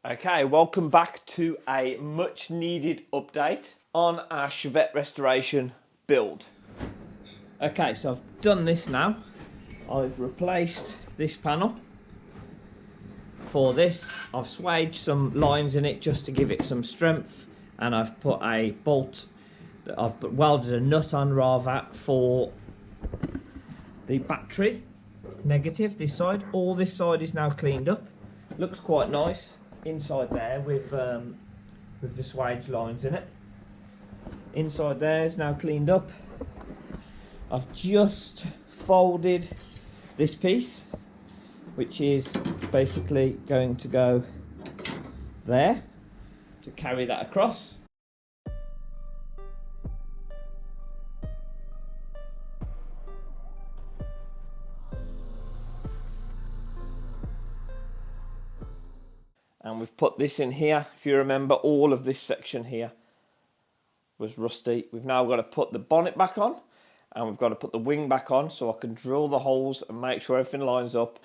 Okay, welcome back to a much needed update on our Chevette restoration build. Okay, so I've done this now. I've replaced this panel. For this, I've swaged some lines in it just to give it some strength, and I've put a bolt, I've welded a nut on rather for the battery negative, this side. All this side is now cleaned up. Looks quite nice inside there with the swage lines in it. Inside there is now cleaned up. I've just folded this piece, which is basically going to go there to carry that across. And we've put this in here. If you remember, all of this section here was rusty. We've now got to put the bonnet back on, and we've got to put the wing back on so I can drill the holes and make sure everything lines up.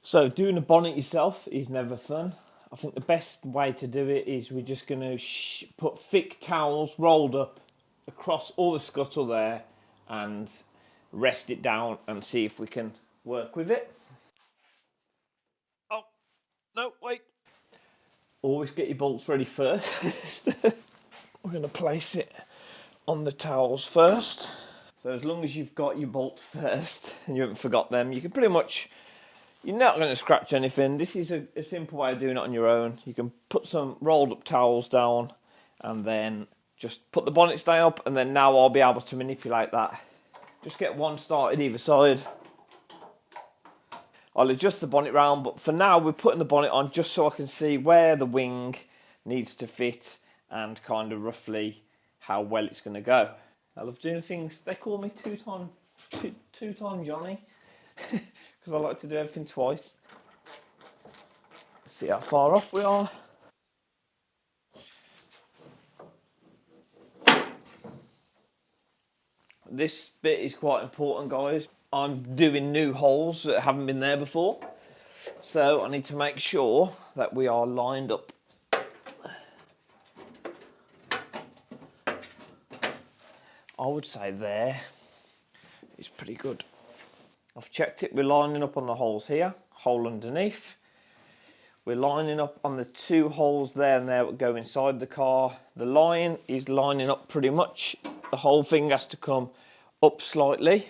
So doing the bonnet yourself is never fun. I think the best way to do it is we're just going to put thick towels rolled up across all the scuttle there and rest it down and see if we can work with it. Oh, no, wait. Always get your bolts ready first. We're going to place it on the towels first. So as long as you've got your bolts first and you haven't forgot them, you can pretty much, you're not going to scratch anything. This is a simple way of doing it on your own. You can put some rolled up towels down and then just put the bonnet stay up, and then now I'll be able to manipulate that. Just get one started either side. I'll adjust the bonnet round, but for now we're putting the bonnet on just so I can see where the wing needs to fit and kind of roughly how well it's going to go. I love doing things, they call me two-time Johnny, because I like to do everything twice. Let's see how far off we are. This bit is quite important, guys. I'm doing new holes that haven't been there before, so I need to make sure that we are lined up. I would say there is pretty good. I've checked it, we're lining up on the holes here, hole underneath. We're lining up on the two holes there and there that go inside the car. The line is lining up pretty much. The whole thing has to come up slightly.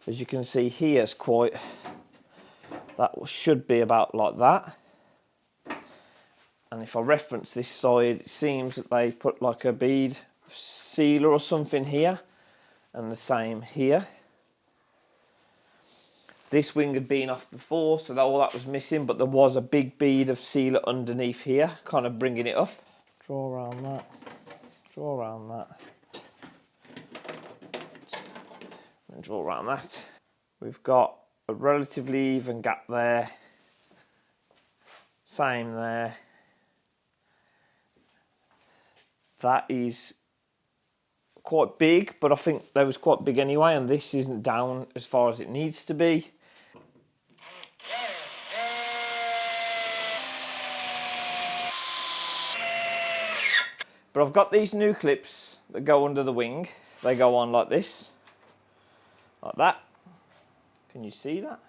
As you can see here, it's quite, that should be about like that. And if I reference this side, it seems that they put like a bead sealer or something here, and the same here. This wing had been off before, so all that was missing, but there was a big bead of sealer underneath here, kind of bringing it up. Draw around that, draw around that. And draw around that. We've got a relatively even gap there. Same there. That is quite big, but I think that was quite big anyway, and this isn't down as far as it needs to be. But I've got these new clips that go under the wing. They go on like this. Like that. Can you see that?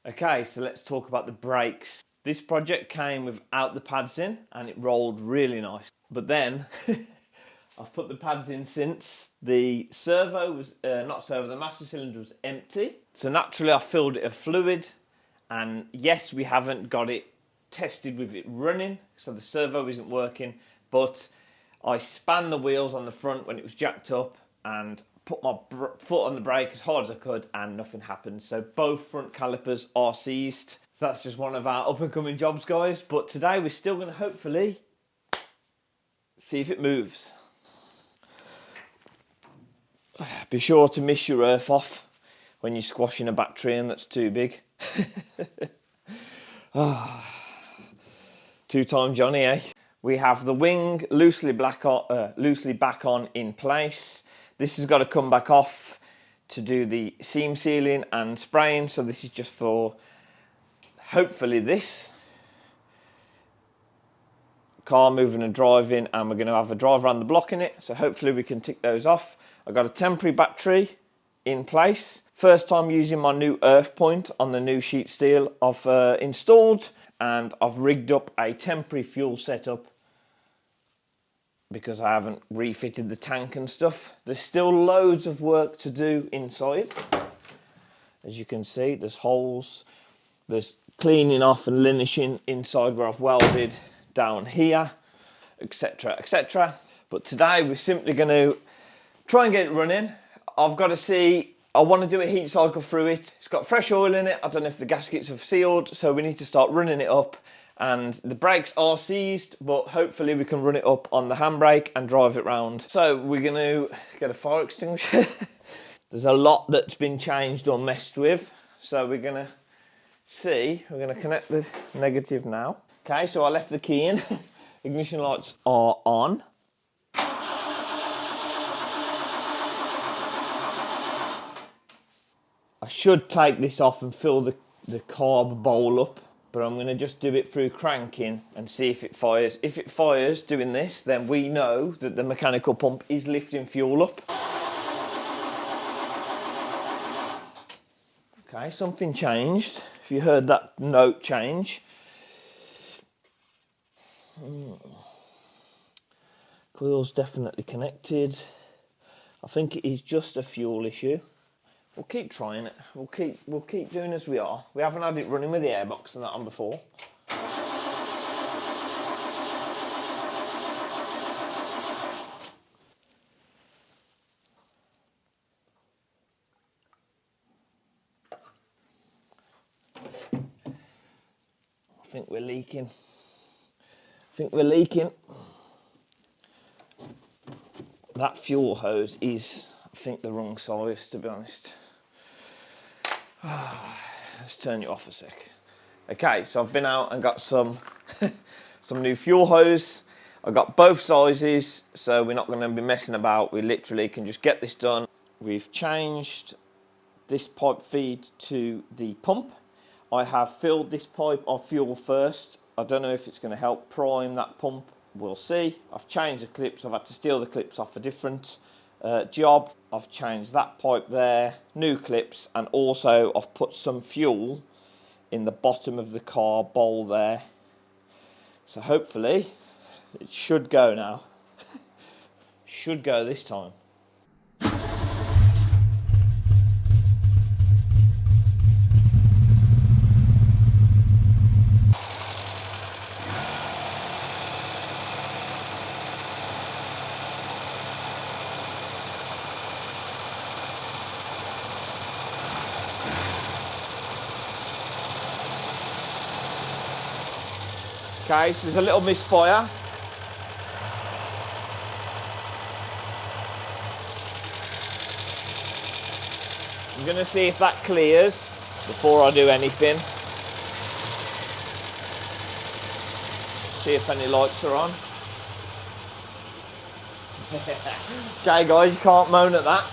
Okay, so let's talk about the brakes. This project came without the pads in and it rolled really nice. But then I've put the pads in since. The servo was, the master cylinder was empty. So naturally I filled it with fluid, and yes, we haven't got it tested with it running, so the servo isn't working, but I spanned the wheels on the front when it was jacked up and put my foot on the brake as hard as I could, and nothing happened. So both front calipers are seized. So that's just one of our up and coming jobs, guys. But today we're still going to hopefully see if it moves. Be sure to miss your earth off when you're squashing a battery in that's too big. Two-time Johnny, eh? We have the wing loosely back on in place. This has got to come back off to do the seam sealing and spraying. So this is just for hopefully this car moving and driving, and we're going to have a drive around the block in it, so hopefully we can tick those off. I've got a temporary battery in place. First time using my new earth point on the new sheet steel I've installed, and I've rigged up a temporary fuel setup because I haven't refitted the tank and stuff. There's still loads of work to do inside. As you can see, there's holes, there's cleaning off and linishing inside where I've welded down here, etc, etc. But today we're simply going to try and get it running. I've got to see, I want to do a heat cycle through it. It's got fresh oil in it. I don't know if the gaskets have sealed, so we need to start running it up. And the brakes are seized, but hopefully we can run it up on the handbrake and drive it round. So we're going to get a fire extinguisher. There's a lot that's been changed or messed with, so we're going to see. We're going to connect the negative now. Okay, so I left the key in. Ignition lights are on. I should take this off and fill the carb bowl up, but I'm going to just do it through cranking and see if it fires. If it fires doing this, then we know that the mechanical pump is lifting fuel up. Okay, something changed. If you heard that note change. Coil's definitely connected. I think it is just a fuel issue. We'll keep trying it. We'll keep doing as we are. We haven't had it running with the airbox and that on before. I think we're leaking. That fuel hose is, I think, the wrong size, to be honest. Let's turn you off a sec. Okay, so I've been out and got some some new fuel hose. I've got both sizes, so we're not going to be messing about. We literally can just get this done. We've changed this pipe feed to the pump. I have filled this pipe of fuel first. I don't know if it's going to help prime that pump. We'll see. I've changed the clips. I've had to steal the clips off a different job. I've changed that pipe there, new clips, and also I've put some fuel in the bottom of the car bowl there. So hopefully it should go now. Should go this time. Okay, so there's a little misfire. I'm going to see if that clears before I do anything. See if any lights are on. Okay guys, you can't moan at that.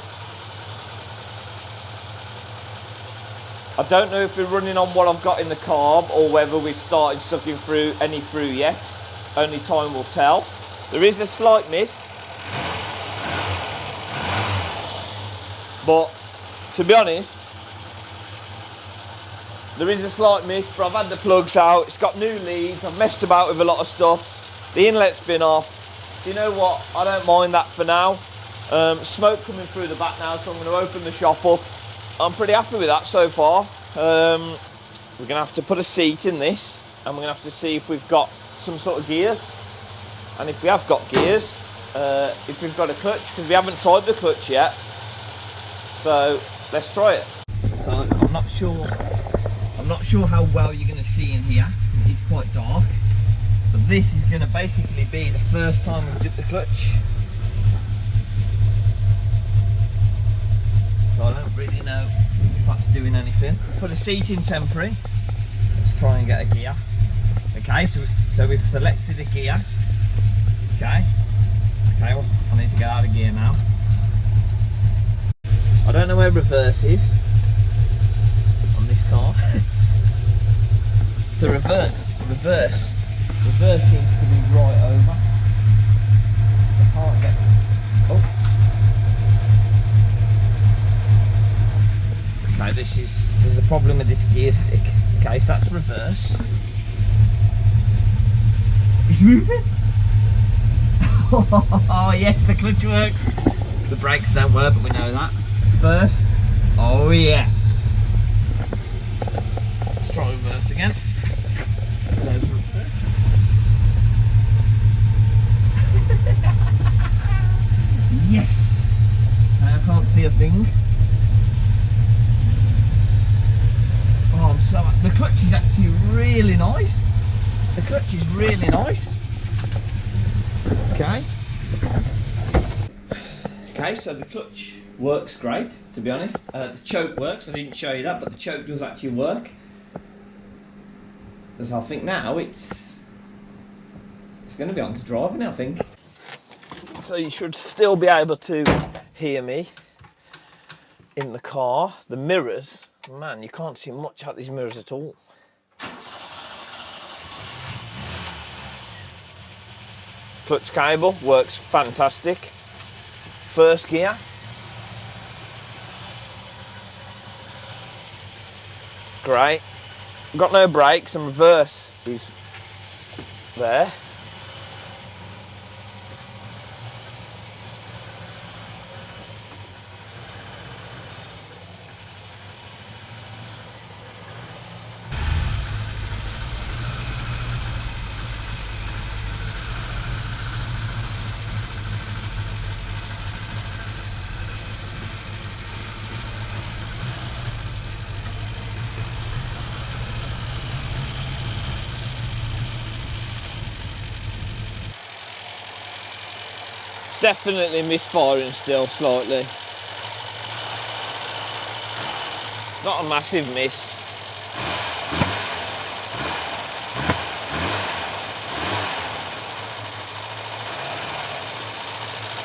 I don't know if we're running on what I've got in the carb or whether we've started sucking through any through yet. Only time will tell. There is a slight miss. But to be honest, there is a slight miss, but I've had the plugs out. It's got new leads. I've messed about with a lot of stuff. The inlet's been off. So you know what? I don't mind that for now. Smoke coming through the back now, so I'm going to open the shop up. I'm pretty happy with that so far. We're going to have to put a seat in this, and we're going to have to see if we've got some sort of gears. And if we have got gears, if we've got a clutch, because we haven't tried the clutch yet. So let's try it. So I'm not sure how well you're going to see in here. It's quite dark. But this is going to basically be the first time we've dipped the clutch. So I don't really know if that's doing anything. Put a seat in temporary. Let's try and get a gear. Okay, so we've selected a gear. Okay, well, I need to get out of gear now. I don't know where reverse is on this car. So reverse seems to be right over. I can't get. Oh. Okay, there's a problem with this gear stick. Okay, so that's reverse. It's moving. Oh yes, the clutch works. The brakes don't work, but we know that. First. Oh yes. Let's try reverse again. Yes! I can't see a thing. Oh, I'm so. The clutch is actually really nice. The clutch is really nice. Okay. Okay, so the clutch works great, to be honest. The choke works. I didn't show you that, but the choke does actually work. Because I think now it's going to be on to driving, I think. So you should still be able to hear me in the car. The mirrors, man, you can't see much out these mirrors at all. Clutch cable works fantastic. First gear. Great. Got no brakes, and reverse is there. Definitely misfiring still slightly. Not a massive miss.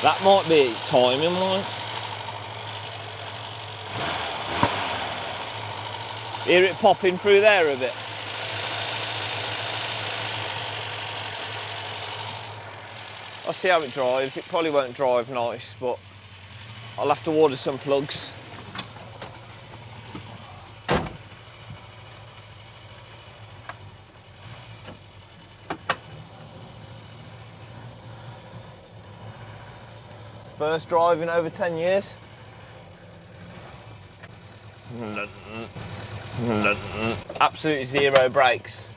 That might be timing wise. Hear it popping through there a bit. I'll see how it drives. It probably won't drive nice, but I'll have to order some plugs. First drive in over 10 years. Absolutely zero brakes.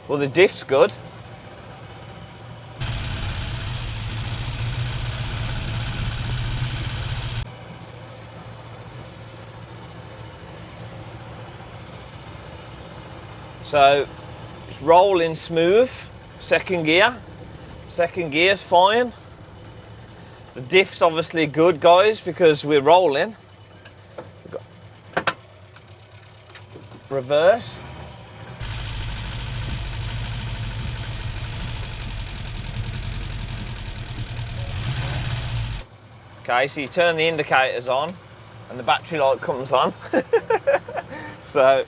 Well, the diff's good. So it's rolling smooth. Second gear. Second gear's fine. The diff's obviously good, guys, because we're rolling. We've got reverse. Okay, so you turn the indicators on and the battery light comes on. So it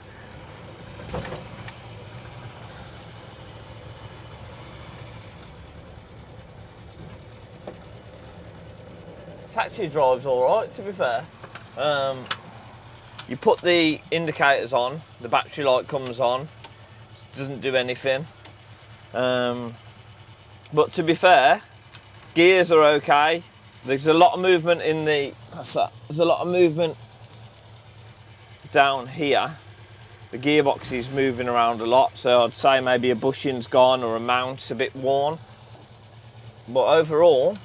actually drives alright, to be fair. You put the indicators on, the battery light comes on, it doesn't do anything. But to be fair, gears are okay. There's a lot of movement in the, what's that? There's a lot of movement down here. The gearbox is moving around a lot, so I'd say maybe a bushing's gone or a mount's a bit worn. But overall,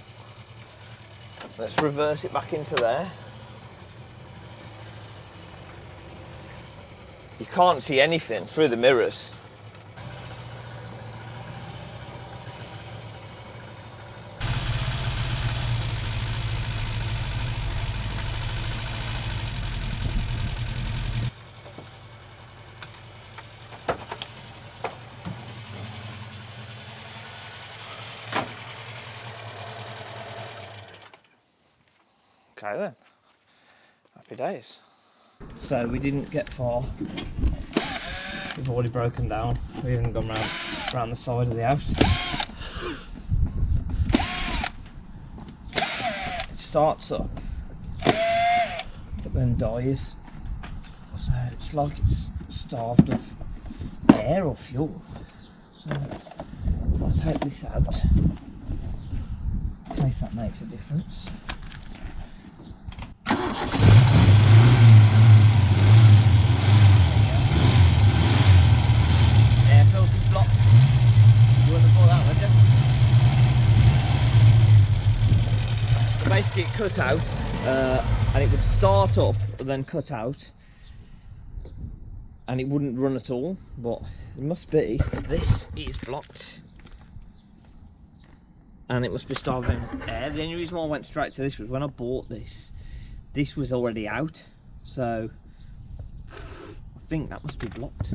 let's reverse it back into there. You can't see anything through the mirrors. Okay then, happy days. So we didn't get far. We've already broken down. We haven't gone round the side of the house. It starts up, but then dies. So it's like it's starved of air or fuel. So I'll take this out in case that makes a difference. Air filter's blocked. You wouldn't have thought that, would you? So basically it cut out and it would start up and then cut out and it wouldn't run at all, but it must be this is blocked and it must be starving air. The only reason why I went straight to this was when I bought this was already out, so I think that must be blocked.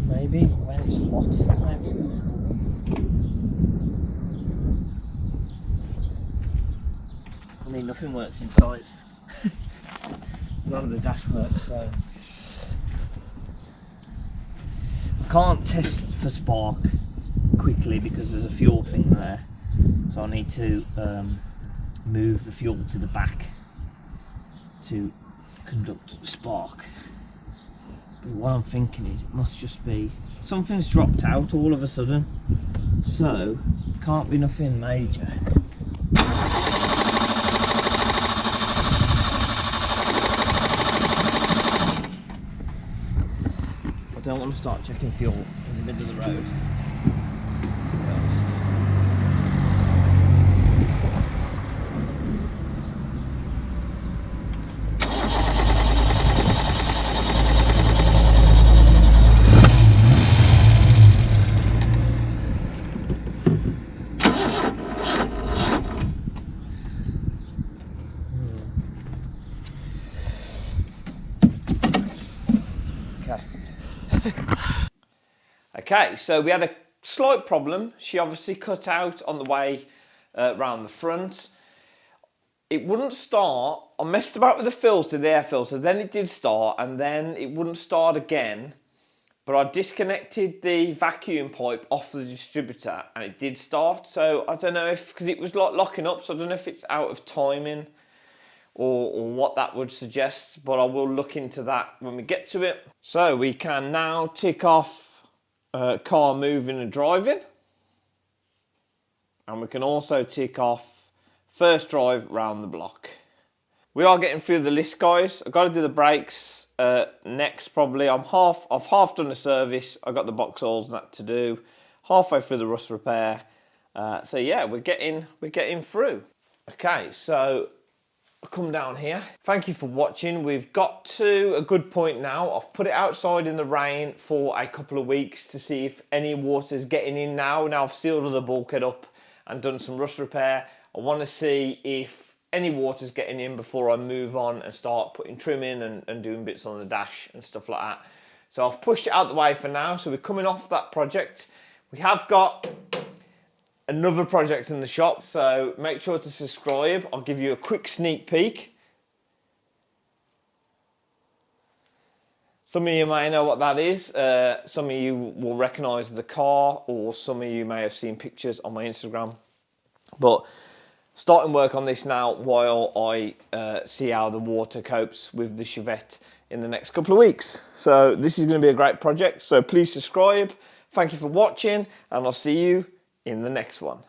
Maybe when it's hot. I mean, nothing works inside. None of the dash works, so I can't test for spark quickly because there's a fuel thing there. So I need to move the fuel to the back to conduct spark. But what I'm thinking is it must just be something's dropped out all of a sudden, so it can't be nothing major. I don't want to start checking fuel in the middle of the road. Okay, so we had a slight problem. She obviously cut out on the way round the front. It wouldn't start. I messed about with the filter, the air filter, then it did start and then it wouldn't start again. But I disconnected the vacuum pipe off the distributor and it did start. So I don't know if, because it was like locking up, so I don't know if it's out of timing or what that would suggest, but I will look into that when we get to it. So we can now tick off car moving and driving, and we can also tick off first drive round the block. We are getting through the list, guys. I've got to do the brakes next probably. I've half done the service. I've got the box oils and that to do, halfway through the rust repair. So yeah, we're getting through. Okay, so I'll come down here. Thank you for watching. We've got to a good point now. I've put it outside in the rain for a couple of weeks to see if any water's getting in now. Now I've sealed all the bulkhead up and done some rust repair. I want to see if any water's getting in before I move on and start putting trim in and doing bits on the dash and stuff like that. So I've pushed it out the way for now. So we're coming off that project. We have got another project in the shop, so make sure to subscribe. I'll give you a quick sneak peek. Some of you may know what that is. Some of you will recognise the car, or some of you may have seen pictures on my Instagram. But starting work on this now while I see how the water copes with the Chevette in the next couple of weeks. So this is going to be a great project, so please subscribe. Thank you for watching, and I'll see you in the next one.